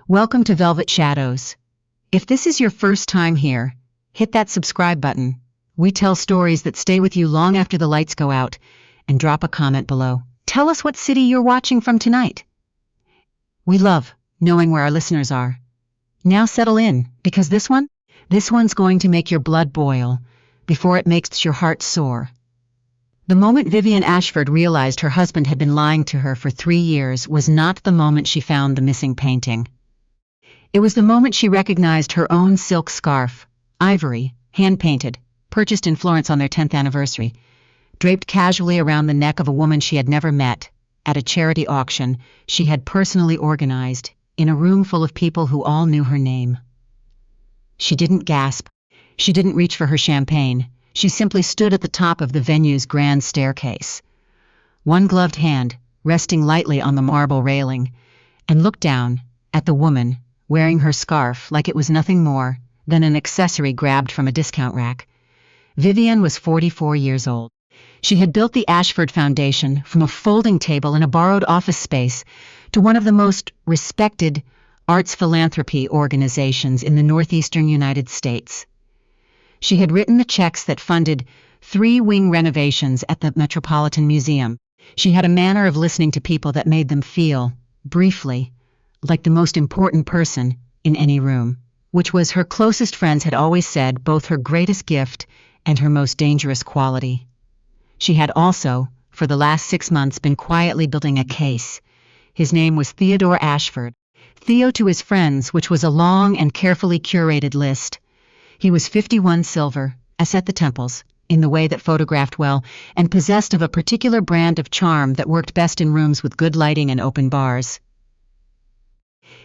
Welcome to Velvet Shadows. If this is your first time here, hit that subscribe button. We tell stories that stay with you long after the lights go out, and drop a comment below. Tell us what city you're watching from tonight. We love knowing where our listeners are. Now settle in, because this one's going to make your blood boil before it makes your heart soar. The moment Vivienne Ashford realized her husband had been lying to her for 3 years was not the moment she found the missing painting. It was the moment she recognized her own silk scarf, ivory, hand-painted, purchased in Florence on their 10th anniversary, draped casually around the neck of a woman she had never met, at a charity auction she had personally organized, in a room full of people who all knew her name. She didn't gasp. She didn't reach for her champagne. She simply stood at the top of the venue's grand staircase, one gloved hand resting lightly on the marble railing, and looked down at the woman wearing her scarf like it was nothing more than an accessory grabbed from a discount rack. Vivienne was 44 years old. She had built the Ashford Foundation from a folding table in a borrowed office space to one of the most respected arts philanthropy organizations in the northeastern United States. She had written the checks that funded 3 wing renovations at the Metropolitan Museum. She had a manner of listening to people that made them feel, briefly, like the most important person in any room, which was, her closest friends had always said, both her greatest gift and her most dangerous quality. She had also, for the last 6 months, been quietly building a case. His name was Theodore Ashford. Theo to his friends, which was a long and carefully curated list. He was 51 silver, as at the temples, in the way that photographed well, and possessed of a particular brand of charm that worked best in rooms with good lighting and open bars.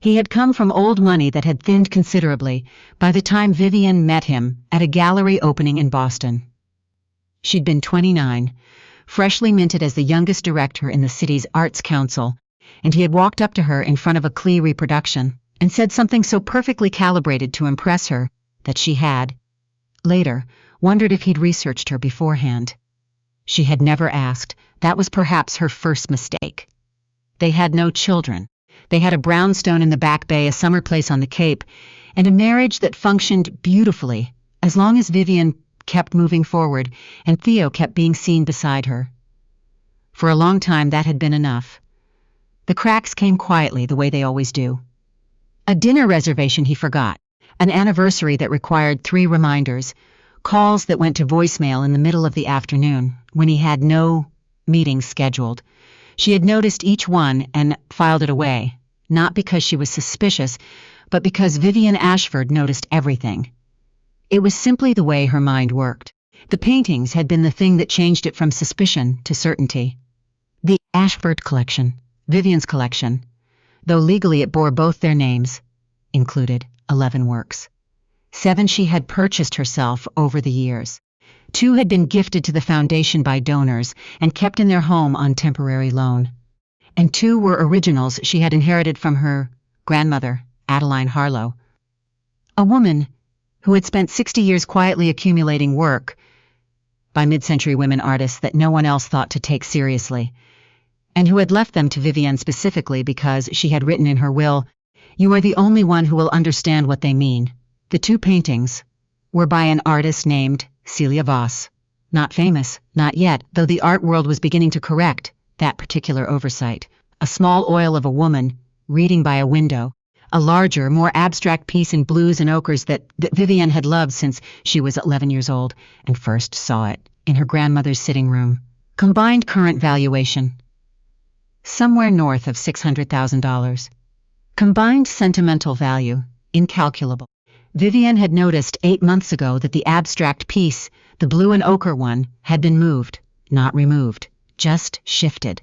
He had come from old money that had thinned considerably by the time Vivienne met him at a gallery opening in Boston. She'd been 29, freshly minted as the youngest director in the city's Arts Council, and he had walked up to her in front of a Klee reproduction and said something so perfectly calibrated to impress her that she had, later, wondered if he'd researched her beforehand. She had never asked. That was perhaps her first mistake. They had no children. They had a brownstone in the Back Bay, a summer place on the Cape, and a marriage that functioned beautifully as long as Vivienne kept moving forward and Theo kept being seen beside her. For a long time that had been enough. The cracks came quietly, the way they always do. A dinner reservation he forgot, an anniversary that required 3 reminders, calls that went to voicemail in the middle of the afternoon when he had no meetings scheduled. She had noticed each one and filed it away, not because she was suspicious, but because Vivienne Ashford noticed everything. It was simply the way her mind worked. The paintings had been the thing that changed it from suspicion to certainty. The Ashford collection, Vivienne's collection, though legally it bore both their names, included 11 works. 7 she had purchased herself over the years. 2 had been gifted to the foundation by donors and kept in their home on temporary loan. And 2 were originals she had inherited from her grandmother, Adeline Harlow, a woman who had spent 60 years quietly accumulating work by mid-century women artists that no one else thought to take seriously, and who had left them to Vivienne specifically because she had written in her will, "You are the only one who will understand what they mean." The 2 paintings were by an artist named Celia Voss. Not famous, not yet, though the art world was beginning to correct that particular oversight. A small oil of a woman reading by a window, a larger, more abstract piece in blues and ochres that Vivienne had loved since she was 11 years old and first saw it in her grandmother's sitting room. Combined current valuation, somewhere north of $600,000. Combined sentimental value, incalculable. Vivienne had noticed 8 months ago that the abstract piece, the blue and ochre one, had been moved, not removed, just shifted.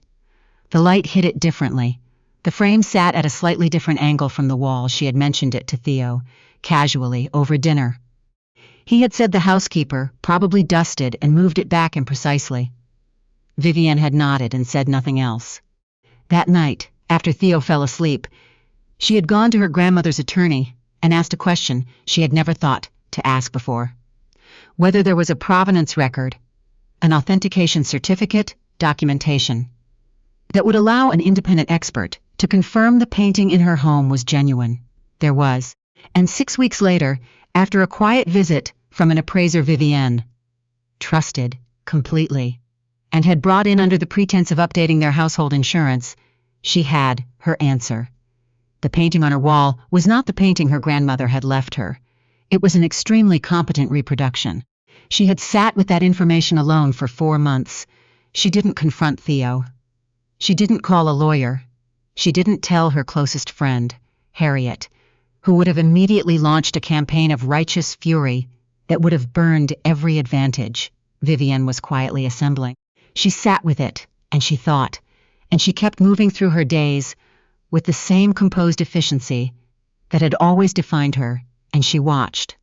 The light hit it differently. The frame sat at a slightly different angle from the wall. She had mentioned it to Theo, casually, over dinner. He had said the housekeeper probably dusted and moved it back imprecisely. Vivienne had nodded and said nothing else. That night, after Theo fell asleep, she had gone to her grandmother's attorney and asked a question she had never thought to ask before. Whether there was a provenance record, an authentication certificate, documentation, that would allow an independent expert to confirm the painting in her home was genuine. There was. And 6 weeks later, after a quiet visit from an appraiser Vivienne trusted completely, and had brought in under the pretense of updating their household insurance, she had her answer. The painting on her wall was not the painting her grandmother had left her. It was an extremely competent reproduction. She had sat with that information alone for 4 months. She didn't confront Theo. She didn't call a lawyer. She didn't tell her closest friend, Harriet, who would have immediately launched a campaign of righteous fury that would have burned every advantage Vivienne was quietly assembling. She sat with it, and she thought, and she kept moving through her days with the same composed efficiency that had always defined her, and she watched.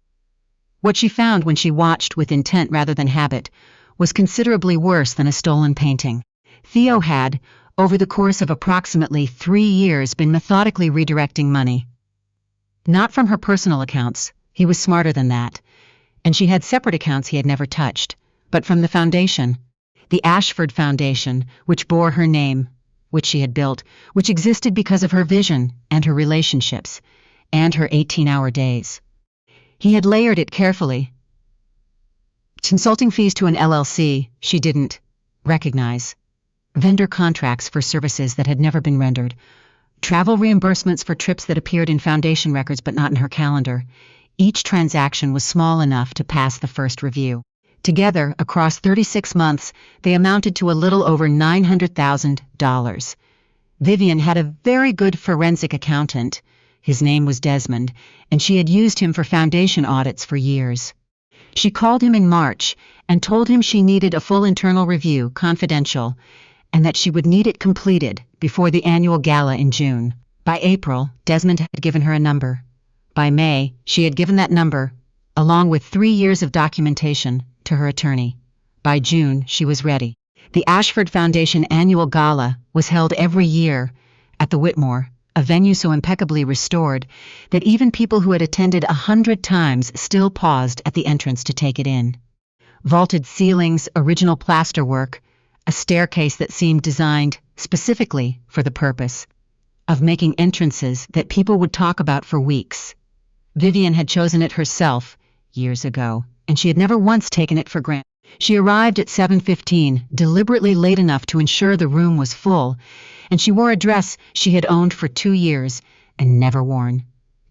What she found when she watched with intent rather than habit was considerably worse than a stolen painting. Theo had, over the course of approximately 3 years, been methodically redirecting money. Not from her personal accounts, he was smarter than that, and she had separate accounts he had never touched, but from the foundation, the Ashford Foundation, which bore her name, which she had built, which existed because of her vision and her relationships, and her 18-hour days. He had layered it carefully. Consulting fees to an LLC she didn't recognize. Vendor contracts for services that had never been rendered. Travel reimbursements for trips that appeared in foundation records but not in her calendar. Each transaction was small enough to pass the first review. Together, across 36 months, they amounted to a little over $900,000. Vivienne had a very good forensic accountant. His name was Desmond, and she had used him for foundation audits for years. She called him in March and told him she needed a full internal review, confidential, and that she would need it completed before the annual gala in June. By April, Desmond had given her a number. By May, she had given that number, along with 3 years of documentation, to her attorney. By June, she was ready. The Ashford Foundation annual gala was held every year at the Whitmore, a venue so impeccably restored that even people who had attended 100 times still paused at the entrance to take it in. Vaulted ceilings, original plasterwork, a staircase that seemed designed specifically for the purpose of making entrances that people would talk about for weeks. Vivienne had chosen it herself years ago, and she had never once taken it for granted. She arrived at 7:15, deliberately late enough to ensure the room was full, and she wore a dress she had owned for 2 years and never worn.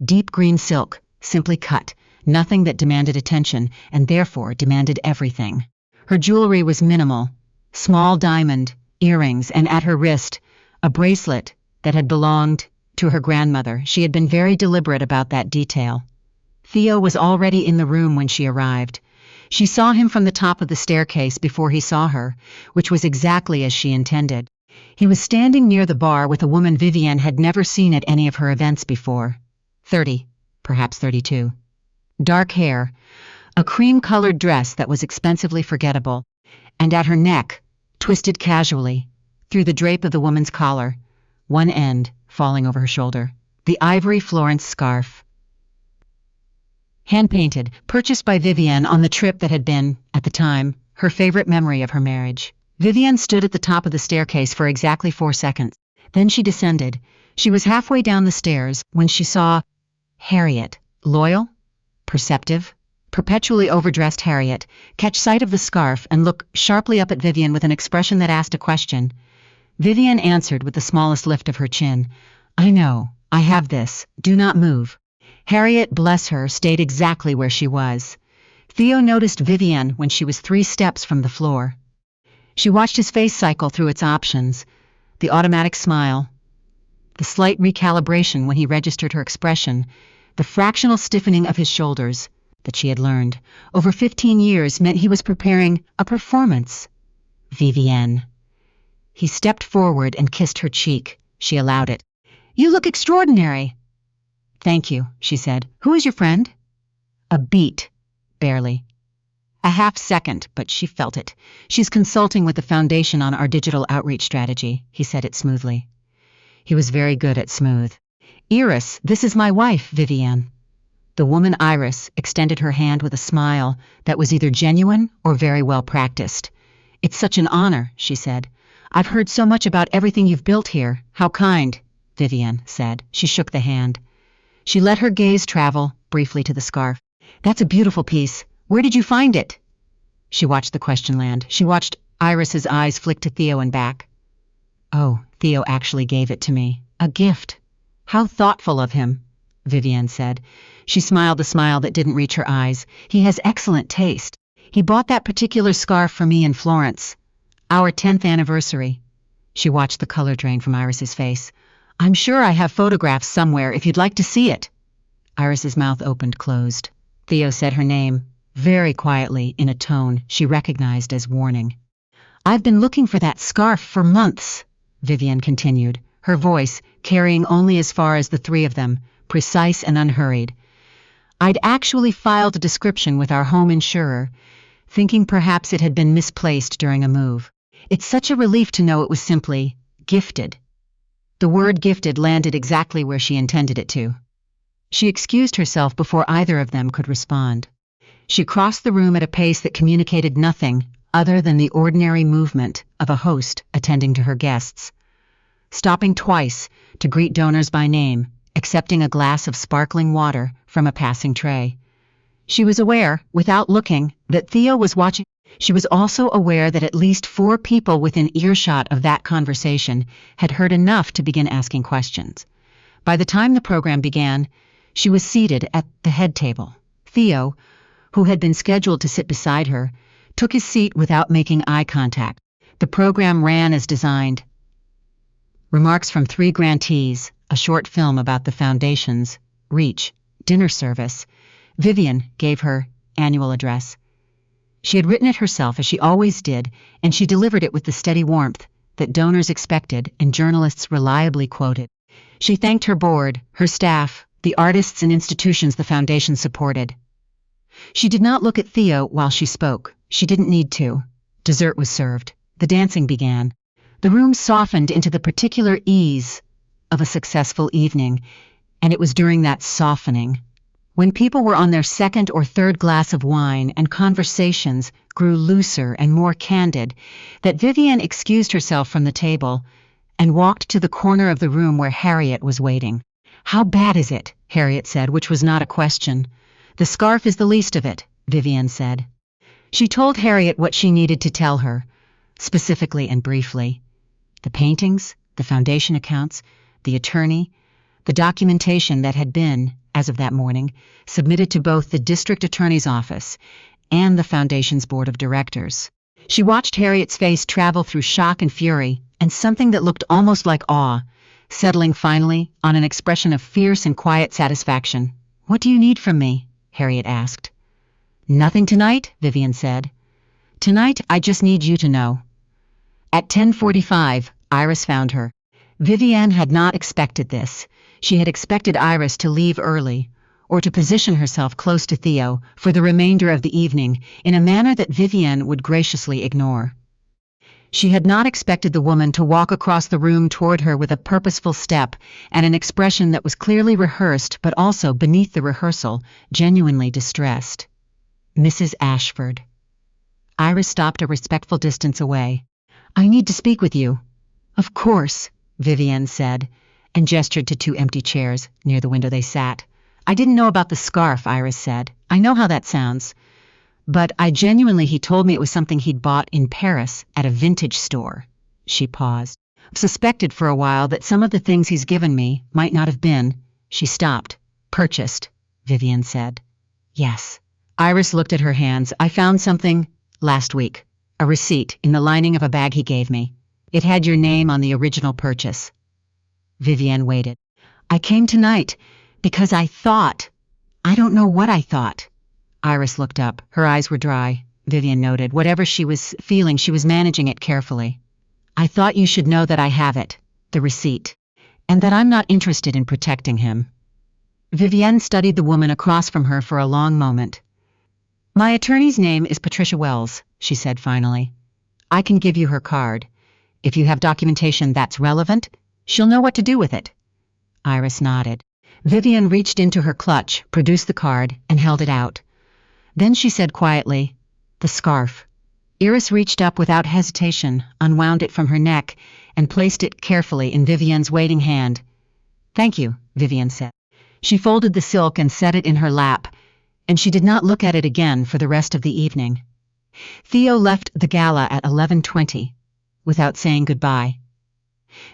Deep green silk, simply cut, nothing that demanded attention, and therefore demanded everything. Her jewelry was minimal, small diamond earrings, and at her wrist, a bracelet that had belonged to her grandmother. She had been very deliberate about that detail. Theo was already in the room when she arrived. She saw him from the top of the staircase before he saw her, which was exactly as she intended. He was standing near the bar with a woman Vivienne had never seen at any of her events before. 30, perhaps 32. Dark hair, a cream-colored dress that was expensively forgettable, and at her neck, twisted casually, through the drape of the woman's collar, one end falling over her shoulder, the ivory Florence scarf. Hand-painted, purchased by Vivienne on the trip that had been, at the time, her favorite memory of her marriage. Vivienne stood at the top of the staircase for exactly 4 seconds. Then she descended. She was halfway down the stairs when she saw Harriet, loyal, perceptive, perpetually overdressed Harriet, catch sight of the scarf and look sharply up at Vivienne with an expression that asked a question. Vivienne answered with the smallest lift of her chin. "I know. I have this. Do not move." Harriet, bless her, stayed exactly where she was. Theo noticed Vivienne when she was 3 steps from the floor. She watched his face cycle through its options, the automatic smile, the slight recalibration when he registered her expression, the fractional stiffening of his shoulders that she had learned over 15 years meant he was preparing a performance. Vivienne. He stepped forward and kissed her cheek. She allowed it. "You look extraordinary." "Thank you," she said. "Who is your friend?" A beat, barely. A half second, but she felt it. "She's consulting with the foundation on our digital outreach strategy," he said it smoothly. He was very good at smooth. "Iris, this is my wife, Vivienne." The woman Iris extended her hand with a smile that was either genuine or very well practiced. "It's such an honor," she said. "I've heard so much about everything you've built here. How kind." Vivienne said. She shook the hand. She let her gaze travel briefly to the scarf. That's a beautiful piece. Where did you find it? She watched the question land. She watched Iris's eyes flick to Theo and back. Oh, Theo actually gave it to me. A gift. How thoughtful of him, Vivienne said. She smiled a smile that didn't reach her eyes. He has excellent taste. He bought that particular scarf for me in Florence. Our 10th anniversary. She watched the color drain from Iris's face. I'm sure I have photographs somewhere if you'd like to see it. Iris's mouth opened, closed. Theo said her name, very quietly, in a tone she recognized as warning. I've been looking for that scarf for months, Vivienne continued, her voice carrying only as far as the three of them, precise and unhurried. I'd actually filed a description with our home insurer, thinking perhaps it had been misplaced during a move. It's such a relief to know it was simply gifted. The word gifted landed exactly where she intended it to. She excused herself before either of them could respond. She crossed the room at a pace that communicated nothing other than the ordinary movement of a host attending to her guests, stopping twice to greet donors by name, accepting a glass of sparkling water from a passing tray. She was aware, without looking, that Theo was watching. She was also aware that at least 4 people within earshot of that conversation had heard enough to begin asking questions. By the time the program began, she was seated at the head table. Theo, who had been scheduled to sit beside her, took his seat without making eye contact. The program ran as designed. Remarks from 3 grantees, a short film about the Foundation's reach, dinner service. Vivienne gave her annual address. She had written it herself, as she always did, and she delivered it with the steady warmth that donors expected and journalists reliably quoted. She thanked her board, her staff, the artists and institutions the Foundation supported. She did not look at Theo while she spoke. She didn't need to. Dessert was served. The dancing began. The room softened into the particular ease of a successful evening, and it was during that softening, when people were on their 2nd or 3rd glass of wine and conversations grew looser and more candid, that Vivienne excused herself from the table and walked to the corner of the room where Harriet was waiting. How bad is it? Harriet said, which was not a question. The scarf is the least of it, Vivienne said. She told Harriet what she needed to tell her, specifically and briefly. The paintings, the Foundation accounts, the attorney, the documentation that had been, as of that morning, submitted to both the district attorney's office and the Foundation's board of directors. She watched Harriet's face travel through shock and fury, and something that looked almost like awe, settling finally on an expression of fierce and quiet satisfaction. What do you need from me? Harriet asked. Nothing tonight, Vivienne said. Tonight, I just need you to know. At 10:45, Iris found her. Vivienne had not expected this. She had expected Iris to leave early, or to position herself close to Theo for the remainder of the evening in a manner that Vivienne would graciously ignore. She had not expected the woman to walk across the room toward her with a purposeful step and an expression that was clearly rehearsed but also, beneath the rehearsal, genuinely distressed. Mrs. Ashford. Iris stopped a respectful distance away. I need to speak with you. Of course, Vivienne said, and gestured to 2 empty chairs near the window they sat. I didn't know about the scarf, Iris said. I know how that sounds. But he told me it was something he'd bought in Paris at a vintage store. She paused. I've suspected for a while that some of the things he's given me might not have been. She stopped. Purchased, Vivienne said. Yes. Iris looked at her hands. I found something last week. A receipt in the lining of a bag he gave me. It had your name on the original purchase. Vivienne waited. I came tonight because I thought. I don't know what I thought. Iris looked up. Her eyes were dry. Vivienne noted. Whatever she was feeling, she was managing it carefully. I thought you should know that I have it, the receipt, and that I'm not interested in protecting him. Vivienne studied the woman across from her for a long moment. My attorney's name is Patricia Wells, she said finally. I can give you her card. If you have documentation that's relevant, she'll know what to do with it. Iris nodded. Vivienne reached into her clutch, produced the card, and held it out. Then she said quietly, the scarf. Iris reached up without hesitation, unwound it from her neck, and placed it carefully in Vivienne's waiting hand. "Thank you," Vivienne said. She folded the silk and set it in her lap, and she did not look at it again for the rest of the evening. Theo left the gala at 11:20, without saying goodbye.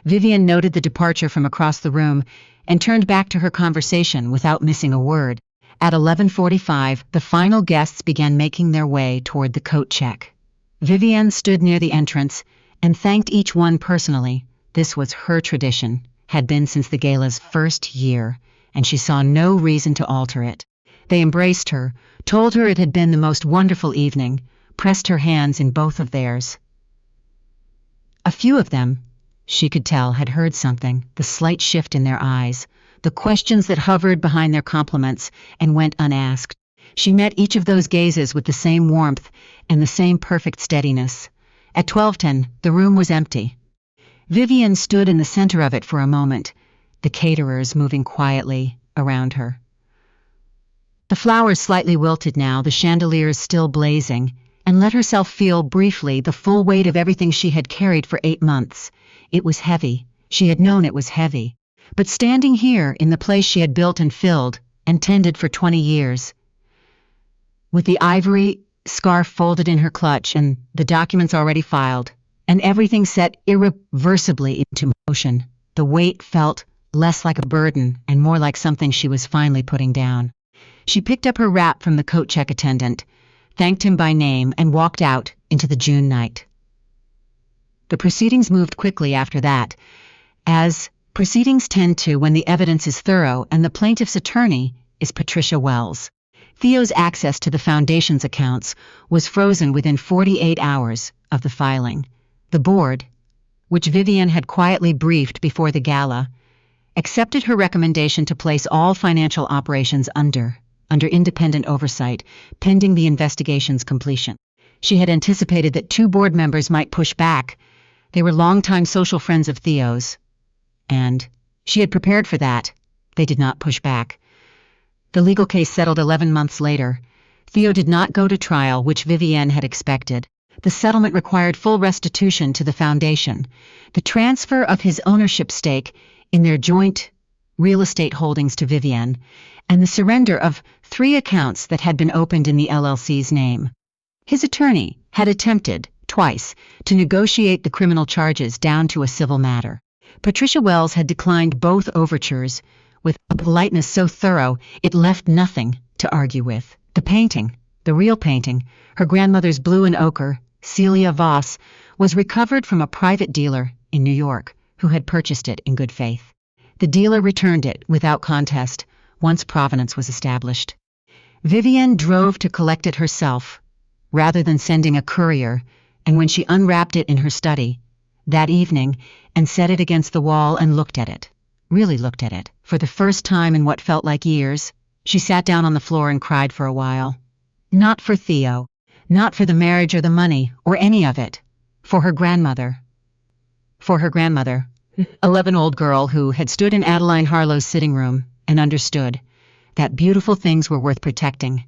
Vivienne noted the departure from across the room and turned back to her conversation without missing a word. At 11:45, the final guests began making their way toward the coat check. Vivienne stood near the entrance and thanked each one personally. This was her tradition, had been since the gala's first year, and she saw no reason to alter it. They embraced her, told her it had been the most wonderful evening, pressed her hands in both of theirs. A few of them, she could tell, had heard something, the slight shift in their eyes, the questions that hovered behind their compliments and went unasked. She met each of those gazes with the same warmth and the same perfect steadiness. At 12:10, the room was empty. Vivienne stood in the center of it for a moment, the caterers moving quietly around her. The flowers slightly wilted now, the chandeliers still blazing, and let herself feel briefly the full weight of everything she had carried for 8 months. It was heavy. She had known it was heavy. But standing here in the place she had built and filled and tended for 20 years, with the ivory scarf folded in her clutch and the documents already filed, and everything set irreversibly into motion, the weight felt less like a burden and more like something she was finally putting down. She picked up her wrap from the coat check attendant, thanked him by name, and walked out into the June night. The proceedings moved quickly after that, as proceedings tend to when the evidence is thorough and the plaintiff's attorney is Patricia Wells. Theo's access to the foundation's accounts was frozen within 48 hours of the filing. The board, which Vivienne had quietly briefed before the gala, accepted her recommendation to place all financial operations under independent oversight, pending the investigation's completion. She had anticipated that 2 board members might push back. They were longtime social friends of Theo's, and she had prepared for that. They did not push back. The legal case settled 11 months later. Theo did not go to trial, which Vivienne had expected. The settlement required full restitution to the foundation, the transfer of his ownership stake in their joint real estate holdings to Vivienne, and the surrender of 3 accounts that had been opened in the LLC's name. His attorney had attempted, twice, to negotiate the criminal charges down to a civil matter. Patricia Wells had declined both overtures with a politeness so thorough it left nothing to argue with. The painting, the real painting, her grandmother's blue and ochre, Celia Voss, was recovered from a private dealer in New York who had purchased it in good faith. The dealer returned it without contest once provenance was established. Vivienne drove to collect it herself, rather than sending a courier, and when she unwrapped it in her study that evening and set it against the wall and looked at it, really looked at it, for the first time in what felt like years, she sat down on the floor and cried for a while. Not for Theo, not for the marriage or the money or any of it, for her grandmother. For her grandmother, 11-year-old girl who had stood in Adeline Harlow's sitting room and understood that beautiful things were worth protecting.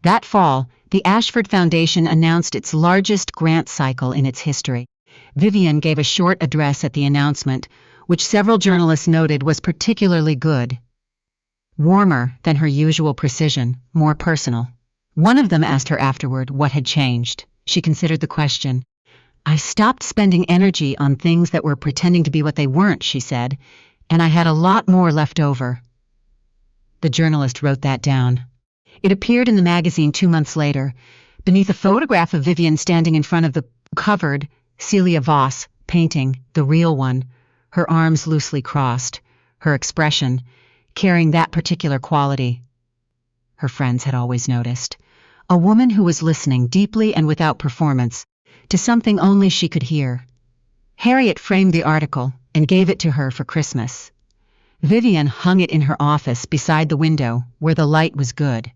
That fall, the Ashford Foundation announced its largest grant cycle in its history. Vivienne gave a short address at the announcement, which several journalists noted was particularly good. Warmer than her usual precision, more personal. One of them asked her afterward what had changed. She considered the question. "I stopped spending energy on things that were pretending to be what they weren't," she said, "and I had a lot more left over." The journalist wrote that down. It appeared in the magazine 2 months later, beneath a photograph of Vivienne standing in front of the covered Celia Voss painting, the real one, her arms loosely crossed, her expression carrying that particular quality her friends had always noticed. A woman who was listening deeply and without performance to something only she could hear. Harriet framed the article and gave it to her for Christmas. Vivienne hung it in her office beside the window where the light was good.